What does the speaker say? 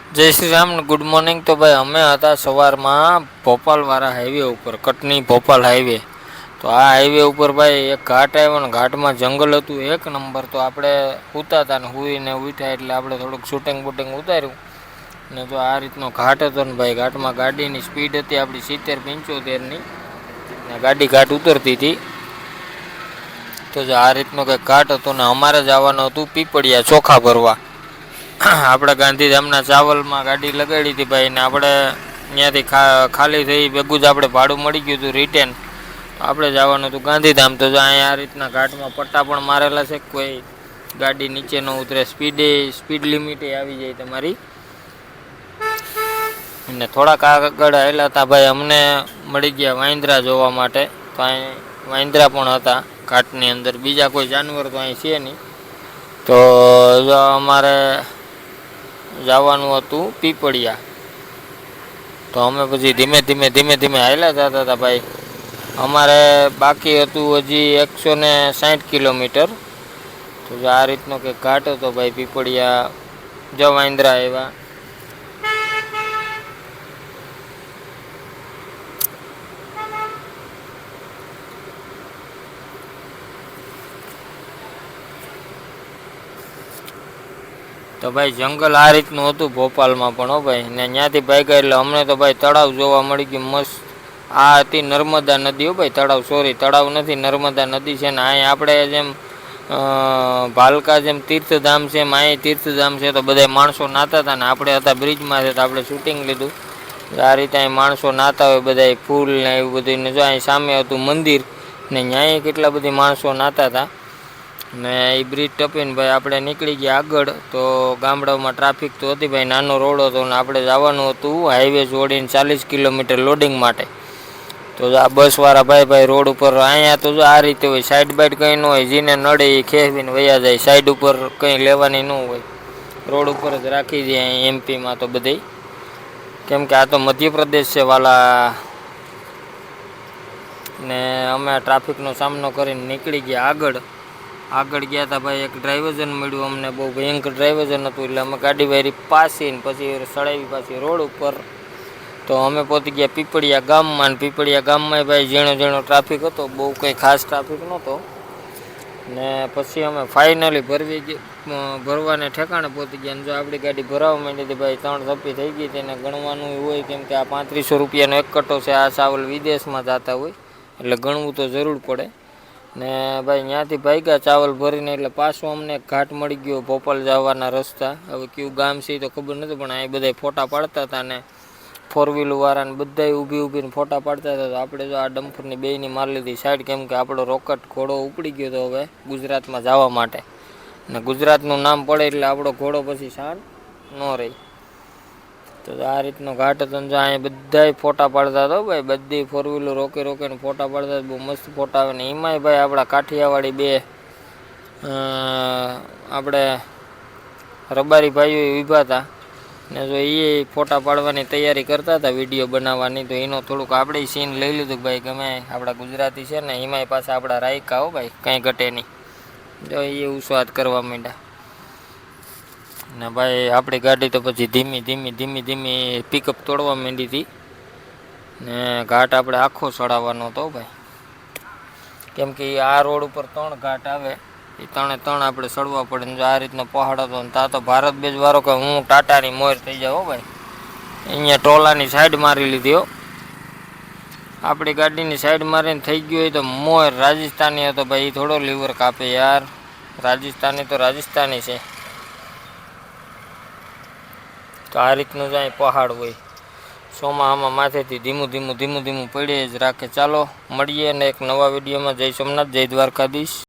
जय श्री राम ने good morning. तो भाई अमे था सवार में भोपाल वाला हाईवे ऊपर कटनी भोपाल हाईवे। तो आ हाईवे ऊपर भाई एक घाट आव्यो ने घाट में जंगल हतुं एक नंबर। तो आपणे सूता था ने हुईने उठ्या एटले आपणे थोड़ुंक शूटिंग बूटिंग उतार्युं ने जो आ रीतनो घाट हतो ने भाई घाट में गाडीनी स्पीड हती आपणी 70-75 नी ने गाडी घाट उतरती थी। तो जो आ रीतनो कंईक घाट हतो ने अमारे जवानुं हतुं पीपळिया चोखा भरवा। આપણે ગાંધીધામના ચાવલમાં ગાડી લગાડી હતી ભાઈ ને આપણે ત્યાંથી ખાલી થઈ ભેગું જ આપણે ભાડું મળી ગયું હતું રિટર્ન। આપણે જવાનું હતું ગાંધીધામ। તો જો અહીંયા આ રીતના ઘાટમાં પટ્ટા પણ મારેલા છે, કોઈ ગાડી નીચે ન ઉતરે, સ્પીડ લિમિટ આવી જાય તમારી। અને થોડાક આગળ આવેલા હતા ભાઈ અમને મળી ગયા વાંદરા જોવા માટે। તો અહીં વાંદરા પણ હતા ઘાટની અંદર, બીજા કોઈ જાનવર તો અહીં છે નહીં। તો જો અમારે જવાનું હતું પીપળિયા। તો અમે પછી ધીમે ધીમે હાલ્યા જતા હતા ભાઈ। અમારે બાકી હતું હજી 160 કિલોમીટર। તો આ રીતનો કંઈક ઘાટ હતો ભાઈ પીપળિયા। જો વાંદરા આવ્યા। तो भाई जंगल आ रीतनु हतुं भोपाल में पण हो भाई ने त्याथी भाग्या एटले अमने तो भाई तळाव जोवा मळी गयुं मस्त। आ हती नर्मदा नदी हो भाई, तळाव सॉरी तळाव नथी नर्मदा नदी छे ने अहीं आपणे जेम भालका जेम तीर्थधाम छे एम अहीं तीर्थधाम छे। तो बधाय माणसो नाता हता ने आपणे हता ब्रिज में तो आपणे शूटिंग लीधुं। आ रीते अहीं माणसो नाता होय बधाय फूल ने एवुं बधुं ने जो अहीं सामे हतुं मंदिर ने न्याय केटला बधी माणसो नाता हता ने ए ब्रिज टपीने भाई आपणे निकળી ગયા આગળ। तो गामडामां ट्राफिक तो हती भाई, नानो रोड हतो ने आपणे जवानुं हतुं हाईवे जोड़ीने 40 किलोमीटर लोडिंग माटे। तो आ बसवाळा भाई रोड उपर अहींया तो जो आ रीते होय, साइड बाइड कंई न होय, जेने नड़े ए खेवीने वया जाय, साइड उपर कंई लेवानी न होय, रोड उपर ज राखी दे एमपी में तो बधे। केम के आ तो मध्य प्रदेश छे वाला ने अमे ट्राफिकनो सामनो करीने निकળી ગયા આગળ। આગળ ગયા હતા ભાઈ એક ડ્રાઈવરજન મળ્યું અમને, બહુ ભયંકર ડ્રાઈવરજન હતું એટલે અમે ગાડી વારી પાસી ને પછી સળાવી પાછી રોડ ઉપર। તો અમે પહોંચી ગયા પીપળિયા ગામમાં ને પીપળિયા ગામમાં ભાઈ ઝીણો ઝીણો ટ્રાફિક હતો, બહુ કંઈ ખાસ ટ્રાફિક નહોતો ને પછી અમે ફાઇનલી ભરવાને ઠેકાણે પહોંચી ગયા। જો આપણી ગાડી ભરાવા માંડી હતી ભાઈ, 3 ધપ્પી થઈ ગઈ તેને ગણવાનું હોય કેમ કે આ 3500 રૂપિયાનો એક કટ્ટો છે। આ ચાવલ વિદેશમાં જતા હોય એટલે ગણવું તો જરૂર પડે ने भाई ત્યાંથી ભાગ્યા चावल भरीने એટલે પાછો અમને ઘાટ મળી ગયો ભોપાલ જવાના રસ્તા। હવે કયું ગામ છે તો ખબર નથી પણ અહીં બધાય ફોટા પાડતા હતા ને 4 વ્હીલ વાળાને બધાય ઊભીને ફોટા પાડતા હતા। તો આપણે જો આ ડમ્પરની બેયની મારી લીધી સાઈડ કેમ કે આપણો રોકેટ ઘોડો ઉપડી ગયો તો હવે ગુજરાતમાં જવા માટે ને ગુજરાતનું નામ પડે એટલે આપણો ઘોડો પછી શાંત ન રહે। तो आ रीतनो घाट हतो ने अहीं बधाय फोटा पाड़ता था भाई, बधी 4 व्हीलर रोके फोटा पाड़ता, बहुत मस्त फोटा आवे ने एमांय भाई आपड़ा काठियावाड़ी बे आपणे रबारी भाईओ ऊभा था ने जो ए फोटा पाड़वानी तैयारी करता था विडियो बनाववानी। तो एनो थोड़ुंक आपणे सीन लई लीधुं भाई, गमे आपड़ा गुजराती छे ने एमांय पाछा आपड़ा रायका हो भाई, कंई घटे नहीं। जो ए उस्वाद करवा मांड्या ने भाई आपणी गाड़ी तो पछी धीमी पिकअप तोड़वा मांडी थी ने घाट आपणे आखो चढ़ाववानो हतो भाई, केम के आ रोड पर 3 घाट आवे, ए 3 आपणे चढ़वा पड़े। जो आ रीतनो पहाड़ हतो ने ता तो भारत बेजवारो के हूँ टाटानी मोर थई जाओ भाई। अहींया टोलानी साइड मारी लीधी हो, आपणी गाडीनी साइड मारीने थई गयो होय तो मोर राजस्थानी हतो भाई, थोड़ो लीवर कापे यार, राजस्थानी तो राजस्थानी छे। तो आ रीतनु ज अहीं पहाड़ होय, ચોમાહામાં માથેથી ધીમું પડે જ રાખે। ચાલો મળીએ ને એક નવા વિડીયોમાં। જય સોમનાથ, જય દ્વારકાધીશ।